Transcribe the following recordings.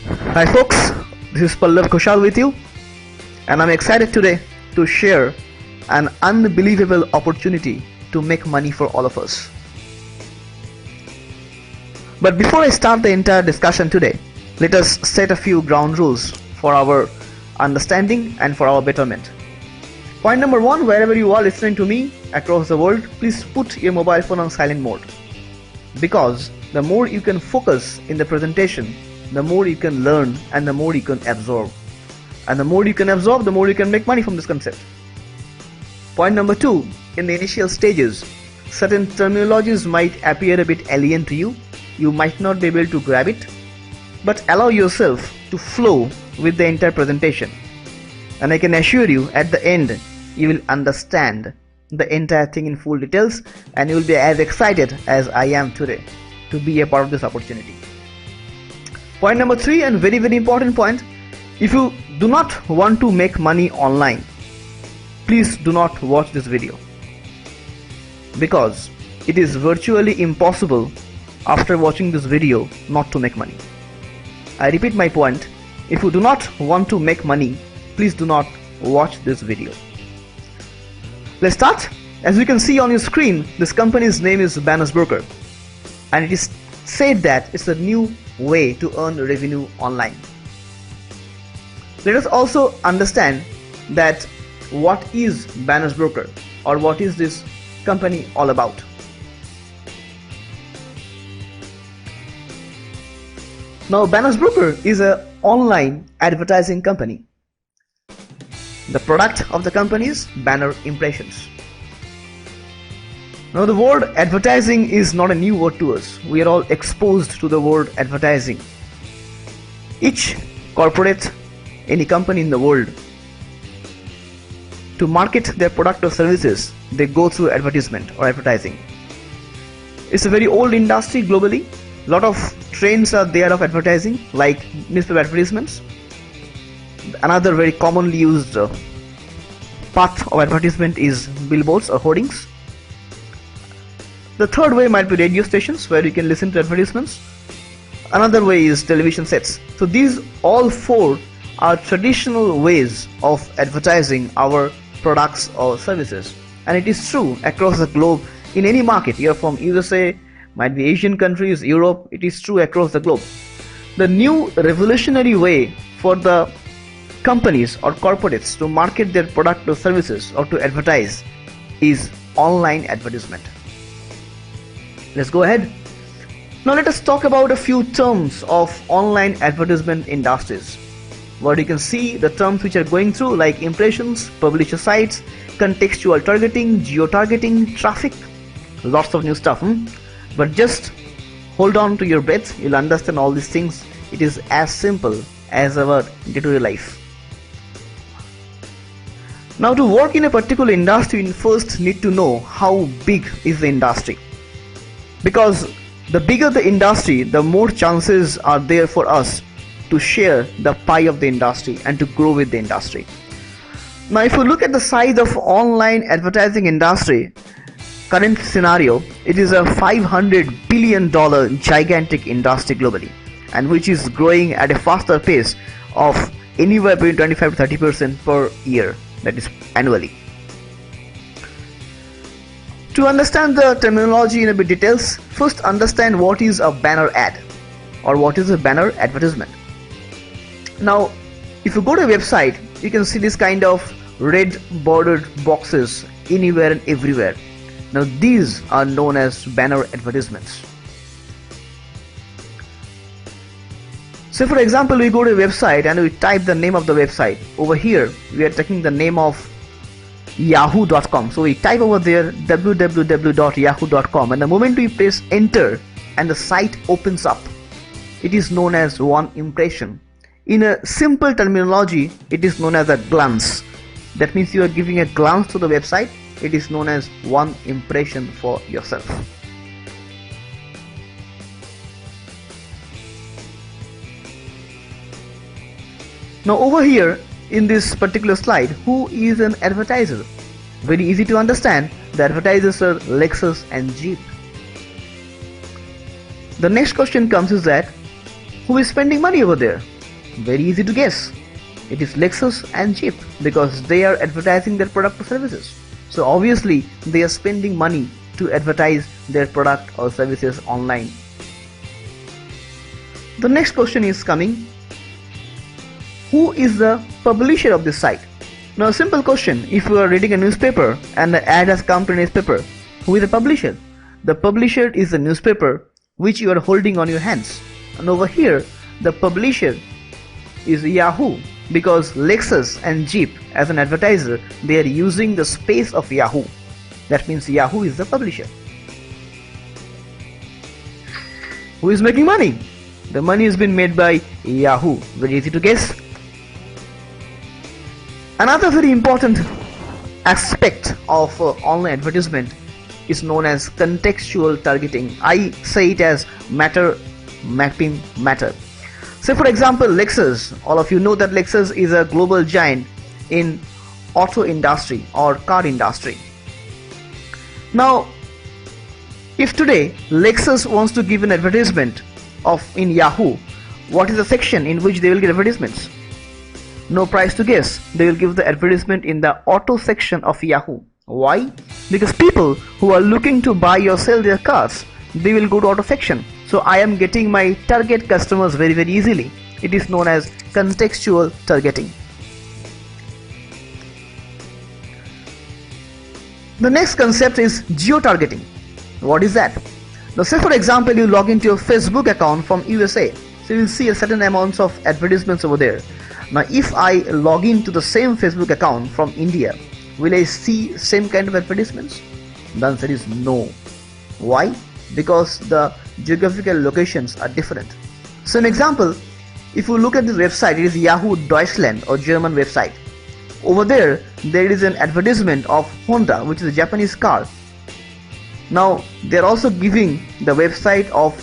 Hi folks, this is Pallav Kushal with you, and I'm excited today to share an unbelievable opportunity to make money for all of us. But before I start the entire discussion today, let us set a few ground rules for our understanding and for our betterment. Point number one, wherever you are listening to me across the world, please put your mobile phone on silent mode, because the more you can focus in the presentation, the more you can learn and the more you can absorb. And the more you can absorb, the more you can make money from this concept. Point number two, in the initial stages, certain terminologies might appear a bit alien to you. You might not be able to grab it, but allow yourself to flow with the entire presentation. And I can assure you, at the end, you will understand the entire thing in full details, and you will be as excited as I am today to be a part of this opportunity. Point number three, and very important point, if you do not want to make money online, please do not watch this video, because it is virtually impossible after watching this video not to make money. I repeat my point, if you do not want to make money, please do not watch this video. Let's start. As you can see on your screen, this company's name is Banners Broker, and it is said that it's a new way to earn revenue online. Let us also understand that what is Banners Broker, or what is this company all about. Now, Banners Broker is an online advertising company. The product of the company is banner impressions. Now, the word advertising is not a new word to us. We are all exposed to the word advertising. Each corporate, any company in the world, to market their product or services, they go through advertisement or advertising. It's a very old industry globally. A lot of trends are there of advertising, like newspaper advertisements. Another very commonly used path of advertisement is billboards or hoardings. The third way might be radio stations, where you can listen to advertisements. Another way is television sets. So these all four are traditional ways of advertising our products or services, and it is true across the globe. In any market, you're from USA, might be Asian countries, Europe, it is true across the globe. The new revolutionary way for the companies or corporates to market their product or services or to advertise is online advertisement. Let's go ahead. Now let us talk about a few terms of online advertisement industries, where you can see the terms which are going through, like impressions, publisher sites, contextual targeting, geo-targeting, traffic, lots of new stuff. But just hold on to your breath, you'll understand all these things. It is as simple as our day-to-day life. Now, to work in a particular industry, you first need to know how big is the industry, because the bigger the industry, the more chances are there for us to share the pie of the industry and to grow with the industry. Now, if you look at the size of online advertising industry, current scenario, it is a $500 billion gigantic industry globally, and which is growing at a faster pace of anywhere between 25 to 30% per year, that is annually. To understand the terminology in a bit details, first understand what is a banner ad, or what is a banner advertisement. Now, if you go to a website, you can see this kind of red bordered boxes anywhere and everywhere. Now, these are known as banner advertisements. So, for example, we go to a website and we type the name of the website. Over here, we are taking the name of yahoo.com. So we type over there www.yahoo.com, and the moment we press enter and the site opens up, it is known as one impression. In a simple terminology, it is known as a glance. That means you are giving a glance to the website. It is known as one impression for yourself. Now, over here in this particular slide, who is an advertiser? Very easy to understand. The advertisers are Lexus and Jeep. The next question comes is that who is spending money over there? Very easy to guess. It is Lexus and Jeep because they are advertising their product or services. So obviously they are spending money to advertise their product or services online. The next question is coming. Who is the publisher of this site? Now a simple question, if you are reading a newspaper and the ad has come to a newspaper, who is the publisher? The publisher is the newspaper which you are holding on your hands. And over here, the publisher is Yahoo because Lexus and Jeep as an advertiser, they are using the space of Yahoo. That means Yahoo is the publisher. Who is making money? The money has been made by Yahoo. Very easy to guess. Another very important aspect of online advertisement is known as contextual targeting. I say it as matter mapping matter. Say for example Lexus, all of you know that Lexus is a global giant in auto industry or car industry. Now if today Lexus wants to give an advertisement in Yahoo, what is the section in which they will get advertisements? No price to guess, they will give the advertisement in the auto section of Yahoo. Why? Because people who are looking to buy or sell their cars, they will go to auto section. So I am getting my target customers very easily. It is known as contextual targeting. The next concept is geo-targeting. What is that? Now say for example you log into your Facebook account from USA, so you will see a certain amounts of advertisements over there. Now if I log into the same Facebook account from India, will I see same kind of advertisements? The answer is no. Why? Because the geographical locations are different. So an example, if you look at this website, it is Yahoo Deutschland or German website. Over there is an advertisement of Honda, which is a Japanese car. Now they are also giving the website of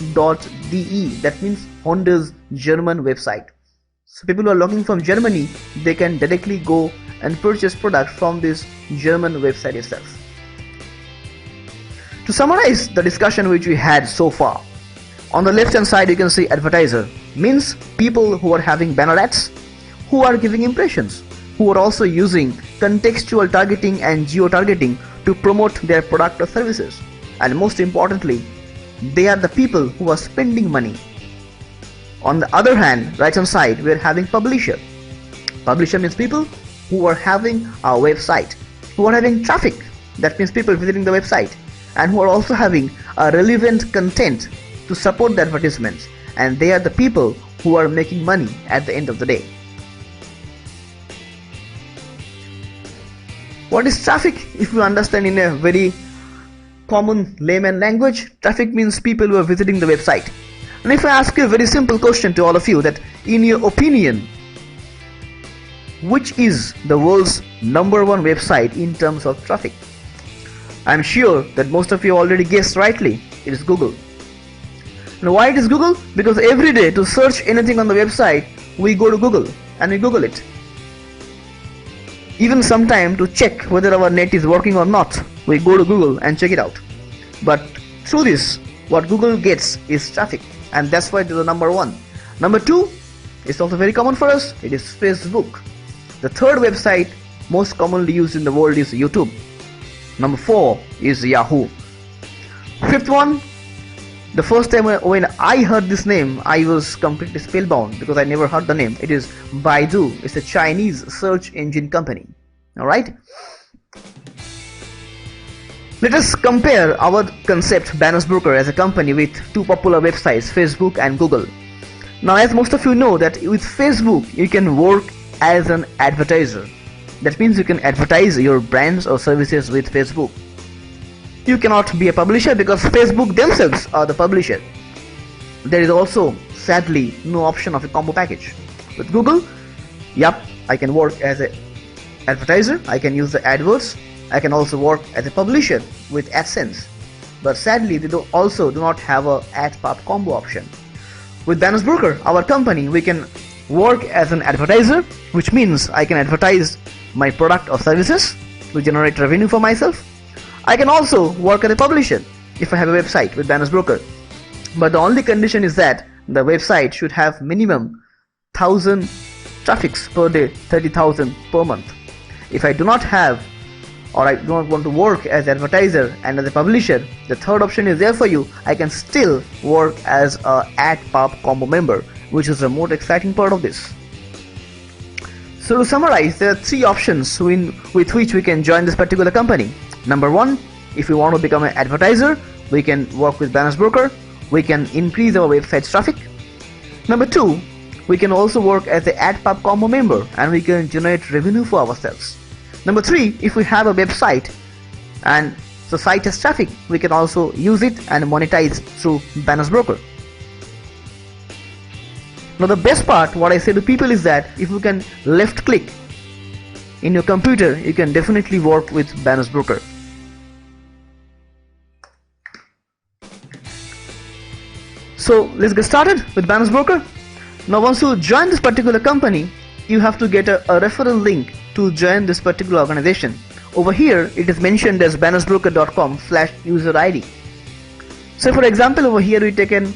.de, that means Honda's German website. So people who are logging from Germany, they can directly go and purchase products from this German website itself. To summarize the discussion which we had so far, on the left hand side you can see advertiser, means people who are having banner ads, who are giving impressions, who are also using contextual targeting and geo-targeting to promote their product or services. And most importantly, they are the people who are spending money. On the other hand, right hand side, we are having publisher. Publisher means people who are having a website, who are having traffic, that means people visiting the website, and who are also having a relevant content to support the advertisements, and they are the people who are making money at the end of the day. What is traffic? If you understand in a very common layman language, traffic means people who are visiting the website. And if I ask you a very simple question to all of you, that in your opinion, which is the world's #1 website in terms of traffic? I'm sure that most of you already guessed rightly, it is Google. Now why it is Google? Because every day to search anything on the website, we go to Google and we Google it. Even sometime to check whether our net is working or not, we go to Google and check it out. But through this, what Google gets is traffic, and that's why it is the #1. Number 2 is also very common for us, it is Facebook. The third website most commonly used in the world is YouTube. Number 4 is Yahoo. Fifth one, the first time when I heard this name, I was completely spellbound because I never heard the name. It is Baidu. It's a Chinese search engine company. Alright? Let us compare our concept Banners Broker as a company with two popular websites, Facebook and Google. Now as most of you know that with Facebook you can work as an advertiser. That means you can advertise your brands or services with Facebook. You cannot be a publisher because Facebook themselves are the publisher. There is also sadly no option of a combo package. With Google, yep, I can work as an advertiser, I can use the AdWords, I can also work as a publisher with AdSense. But sadly they also do not have a AdPub combo option. With Banners Broker, our company, we can work as an advertiser, which means I can advertise my product or services to generate revenue for myself. I can also work as a publisher if I have a website with Banners Broker. But the only condition is that the website should have minimum 30,000 traffics per day, 30,000 per month. If I do not have, or I do not want to work as an advertiser and as a publisher, the third option is there for you. I can still work as a AdPub combo member, which is the most exciting part of this. So to summarize, there are three options with which we can join this particular company. Number one, if we want to become an advertiser, we can work with Banners Broker. We can increase our website's traffic. Number two, we can also work as an AdPub combo member and we can generate revenue for ourselves. Number three, if we have a website and the site has traffic, we can also use it and monetize through Banners Broker. Now the best part, what I say to people is that if you can left click in your computer, you can definitely work with Banners Broker. So let's get started with Banners Broker. Now once you join this particular company, you have to get a referral link to join this particular organization. Over here it is mentioned as bannersbroker.com/user ID. So for example, over here we take an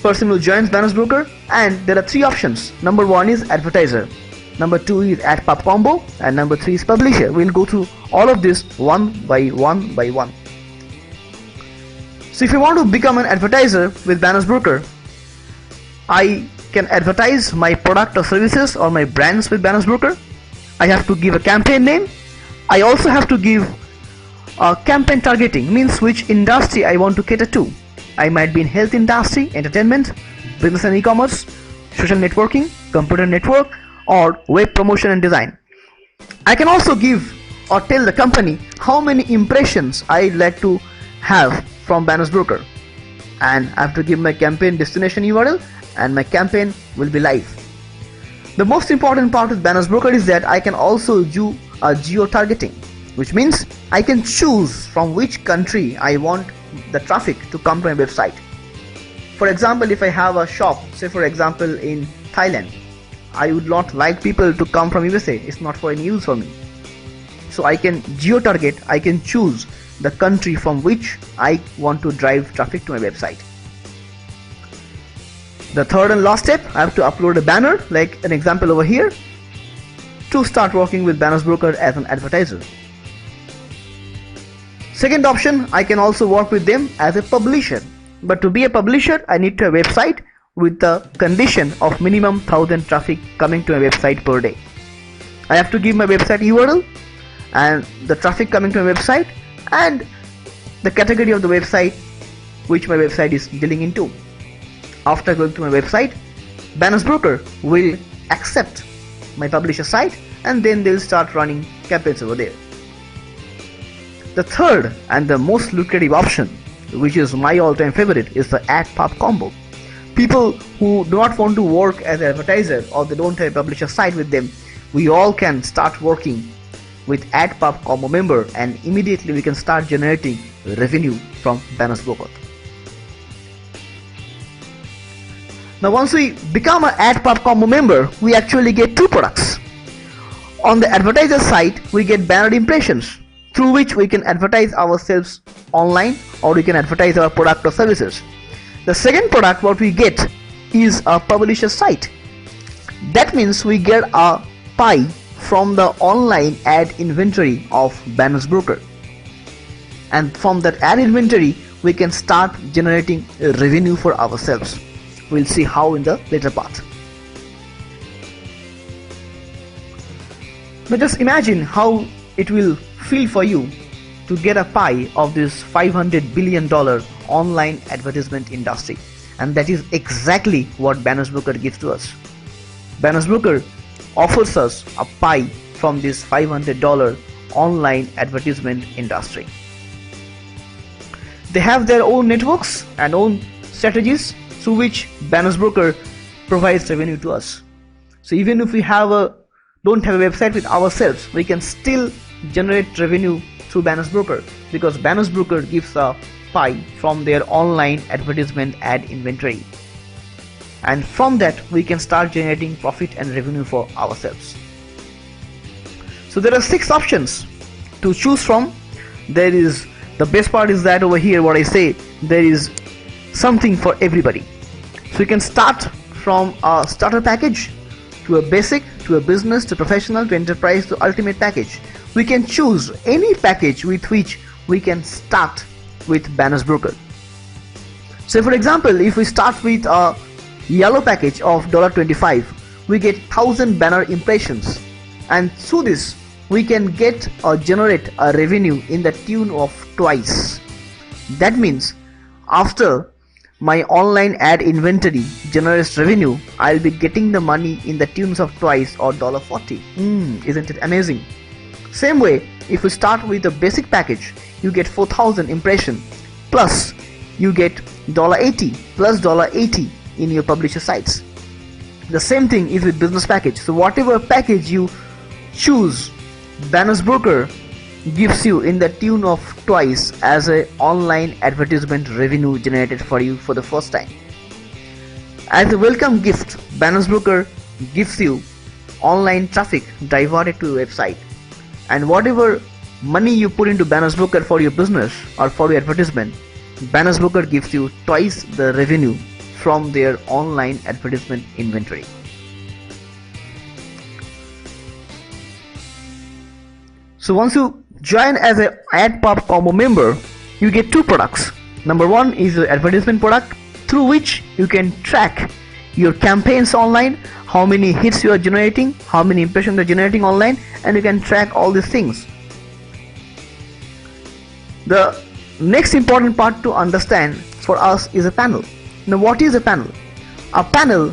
person who joins Banners Broker, and there are three options. Number one is advertiser, number two is AdPub combo, and number three is publisher. We'll go through all of this one by one. So if you want to become an advertiser with Banners Broker, I can advertise my product or services or my brands with Banners Broker. I have to give a campaign name. I also have to give a campaign targeting, means which industry I want to cater to. I might be in health industry, entertainment, business and e-commerce, social networking, computer network, or web promotion and design. I can also give or tell the company how many impressions I'd like to have from Banners Broker, and I have to give my campaign destination URL and my campaign will be live. The most important part with Banners Broker is that I can also do a geo-targeting, which means I can choose from which country I want the traffic to come to my website. For example, if I have a shop, say for example in Thailand, I would not like people to come from USA. It's not for any use for me. So I can geo-target, I can choose the country from which I want to drive traffic to my website. The third and last step, I have to upload a banner, like an example over here, to start working with Banners Broker as an advertiser. Second option, I can also work with them as a publisher. But to be a publisher, I need to have a website with the condition of minimum 1,000 traffic coming to my website per day. I have to give my website URL and the traffic coming to my website and the category of the website which my website is dealing into. After going to my website, Banners Broker will accept my publisher site and then they'll start running campaigns over there. The third and the most lucrative option, which is my all-time favorite, is the AdPub combo. People who do not want to work as an advertiser or they don't have a publisher site with them, we all can start working with AdPub combo member and immediately we can start generating revenue from Banners Broker. Now once we become an AdPub combo member, we actually get two products. On the advertiser side, we get banner impressions through which we can advertise ourselves online or we can advertise our product or services. The second product what we get is a publisher site. That means we get a pie from the online ad inventory of Banners Broker. And from that ad inventory, we can start generating revenue for ourselves. We'll see how in the later part. Now just imagine how it will feel for you to get a pie of this $500 billion online advertisement industry, and that is exactly what Banners Broker gives to us. Banners Broker offers us a pie from this $500 online advertisement industry. They have their own networks and own strategies through which Banners Broker provides revenue to us. So even if we don't have a website with ourselves, we can still generate revenue through Banners Broker because Banners Broker gives a pie from their online advertisement ad inventory, and from that we can start generating profit and revenue for ourselves. So there are 6 options to choose from. The best part is that over here what I say, there is something for everybody. So you can start from a starter package to a basic, to a business, to professional, to enterprise, to ultimate package. We can choose any package with which we can start with Banners Broker. So for example, if we start with a yellow package of $25, we get 1000 banner impressions, and through this we can get or generate a revenue in the tune of twice. That means after my online ad inventory generates revenue, I'll be getting the money in the tunes of twice, or $40. Isn't it amazing? Same way, if we start with a basic package, you get 4000 impression, plus you get $80 plus $80 in your publisher sites. The same thing is with business package. So whatever package you choose, Banners Broker gives you in the tune of twice as a online advertisement revenue generated for you for the first time. As a welcome gift, Banners Broker gives you online traffic diverted to your website, and whatever money you put into Banners Broker for your business or for your advertisement, Banners Broker gives you twice the revenue from their online advertisement inventory. So once you join as an AdPop combo member, you get two products. Number one is the advertisement product, through which you can track your campaigns online, how many hits you are generating, how many impressions you are generating online, and you can track all these things. The next important part to understand for us is a panel. Now what is a panel? A panel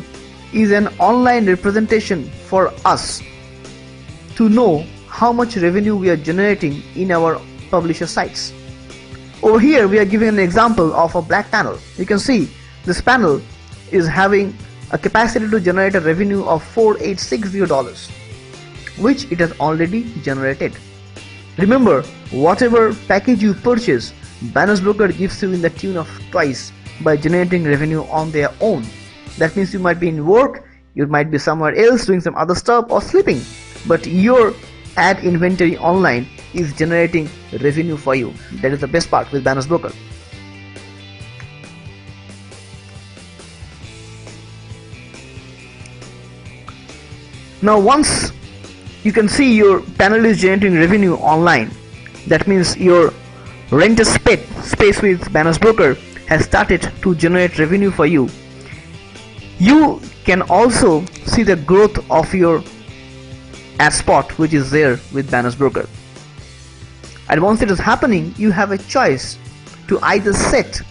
is an online representation for us to know how much revenue we are generating in our publisher sites. Over here we are giving an example of a black panel. You can see this panel is having a capacity to generate a revenue of $4860, which it has already generated. Remember, whatever package you purchase, Banners Broker gives you in the tune of twice by generating revenue on their own. That means you might be in work, you might be somewhere else doing some other stuff or sleeping, but your ad inventory online is generating revenue for you. That is the best part with Banners Broker. Now once you can see your panel is generating revenue online, that means your rent a space with Banners Broker has started to generate revenue for you. You can also see the growth of your ad spot which is there with Banners Broker. And once it is happening, you have a choice to either set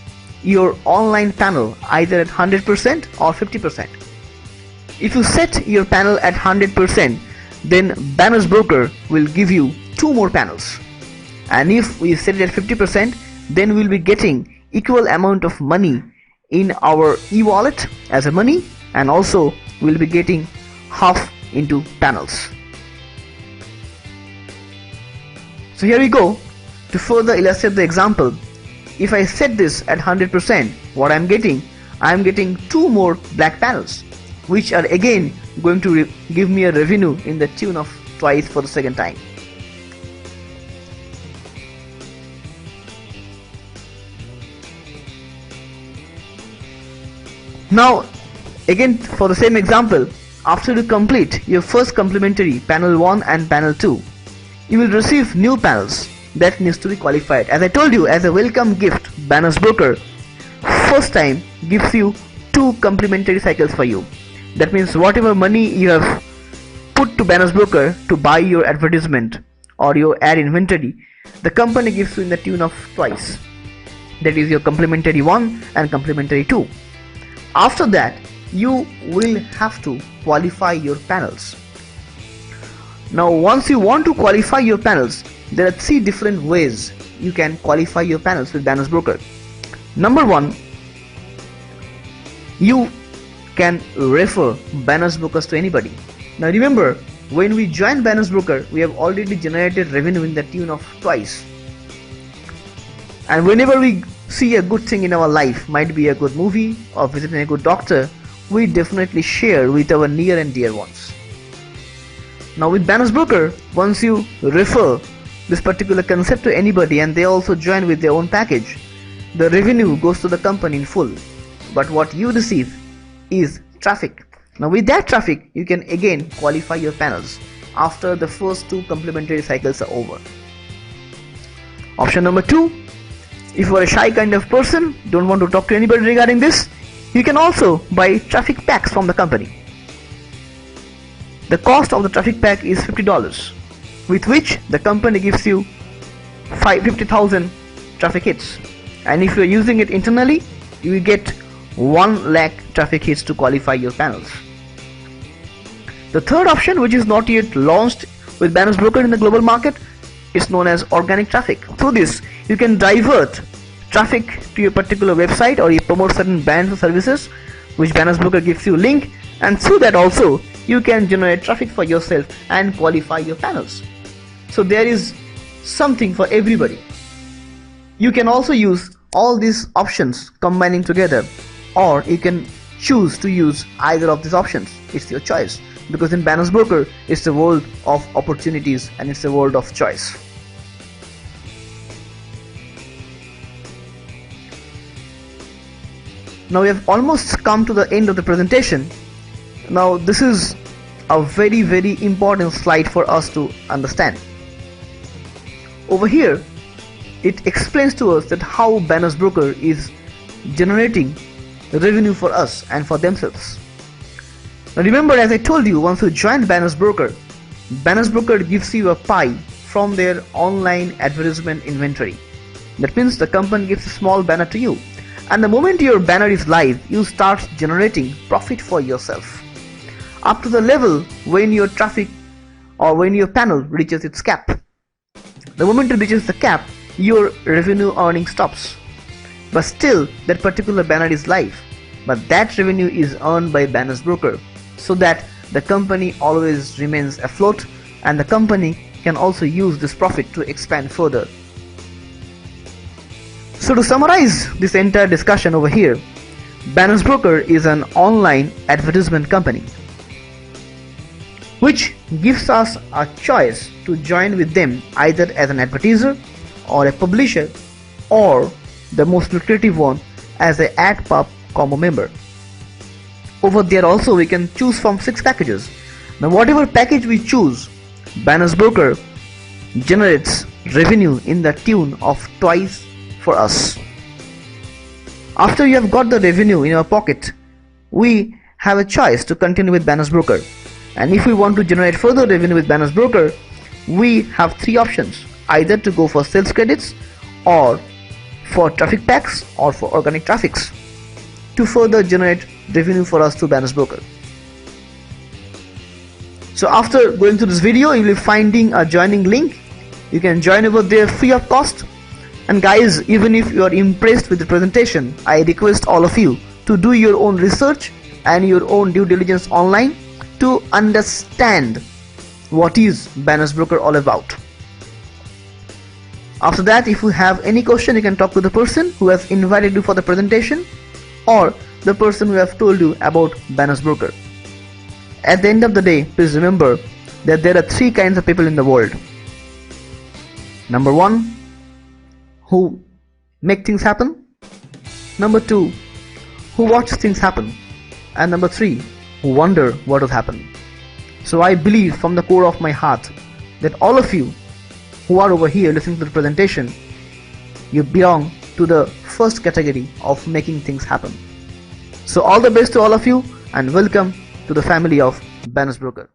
your online panel either at 100% or 50%. If you set your panel at 100%, then Banners Broker will give you 2 more panels. And if we set it at 50%, then we'll be getting equal amount of money in our e-wallet as a money, and also we'll be getting half into panels. So here we go. To further illustrate the example, if I set this at 100%, what I'm getting 2 more black panels, which are again going to give me a revenue in the tune of twice for the second time. Now again for the same example, after you complete your first complimentary panel 1 and panel 2, you will receive new panels that needs to be qualified. As I told you, as a welcome gift, Banners Broker first time gives you 2 complimentary cycles for you. That means whatever money you have put to Banners Broker to buy your advertisement or your ad inventory, the company gives you in the tune of twice. That is your complimentary 1 and complimentary 2. After that, you will have to qualify your panels. Now once you want to qualify your panels, there are 3 different ways you can qualify your panels with Banners Broker. Number 1, you can refer Banners Brokers to anybody. Now remember, when we join Banners Broker, we have already generated revenue in the tune of twice. And whenever we see a good thing in our life, might be a good movie or visiting a good doctor, we definitely share with our near and dear ones. Now with Banners Broker, once you refer this particular concept to anybody and they also join with their own package, the revenue goes to the company in full, but what you receive is traffic. Now with that traffic, you can again qualify your panels after the first 2 complementary cycles are over. Option number 2, if you are a shy kind of person, don't want to talk to anybody regarding this, you can also buy traffic packs from the company. The cost of the traffic pack is $50, with which the company gives you 50,000 traffic hits, and if you are using it internally, you will get 1 lakh traffic hits to qualify your panels. The third option, which is not yet launched with Banners Broker in the global market, is known as organic traffic. Through this, you can divert traffic to your particular website, or you promote certain brands or services which Banners Broker gives you a link, and through that also you can generate traffic for yourself and qualify your panels. So there is something for everybody. You can also use all these options combining together, or you can choose to use either of these options. It's your choice, because in Banners Broker it's the world of opportunities and it's the world of choice. Now we have almost come to the end of the presentation. Now this is a very important slide for us to understand. Over here it explains to us that how Banners Broker is generating revenue for us and for themselves. Now remember, as I told you, once you join Banners Broker gives you a pie from their online advertisement inventory. That means the company gives a small banner to you, and the moment your banner is live, you start generating profit for yourself up to the level when your traffic or when your panel reaches its cap. The moment it reaches the cap, your revenue earning stops, but still that particular banner is live, but that revenue is earned by Banners Broker, so that the company always remains afloat, and the company can also use this profit to expand further. So to summarize this entire discussion over here, Banners Broker is an online advertisement company which gives us a choice to join with them either as an advertiser or a publisher, or the most lucrative one, as a AdPub combo member. Over there also we can choose from 6 packages. Now whatever package we choose, Banners Broker generates revenue in the tune of twice for us. After you have got the revenue in your pocket, we have a choice to continue with Banners Broker. And if we want to generate further revenue with Banners Broker, we have 3 options: either to go for sales credits, or for traffic packs, or for organic traffics, to further generate revenue for us through Banners Broker. So after going through this video, you will be finding a joining link. You can join over there free of cost. And guys, even if you are impressed with the presentation, I request all of you to do your own research and your own due diligence online to understand what is Banners Broker all about. After that, if you have any question, you can talk to the person who has invited you for the presentation, or the person who has told you about Banners Broker. At the end of the day, please remember that there are 3 kinds of people in the world. Number 1, who make things happen. Number 2, who watch things happen. And number 3, who wonder what will happen. So I believe from the core of my heart that all of you who are over here listening to the presentation, you belong to the first category of making things happen. So all the best to all of you, and welcome to the family of Banners Broker.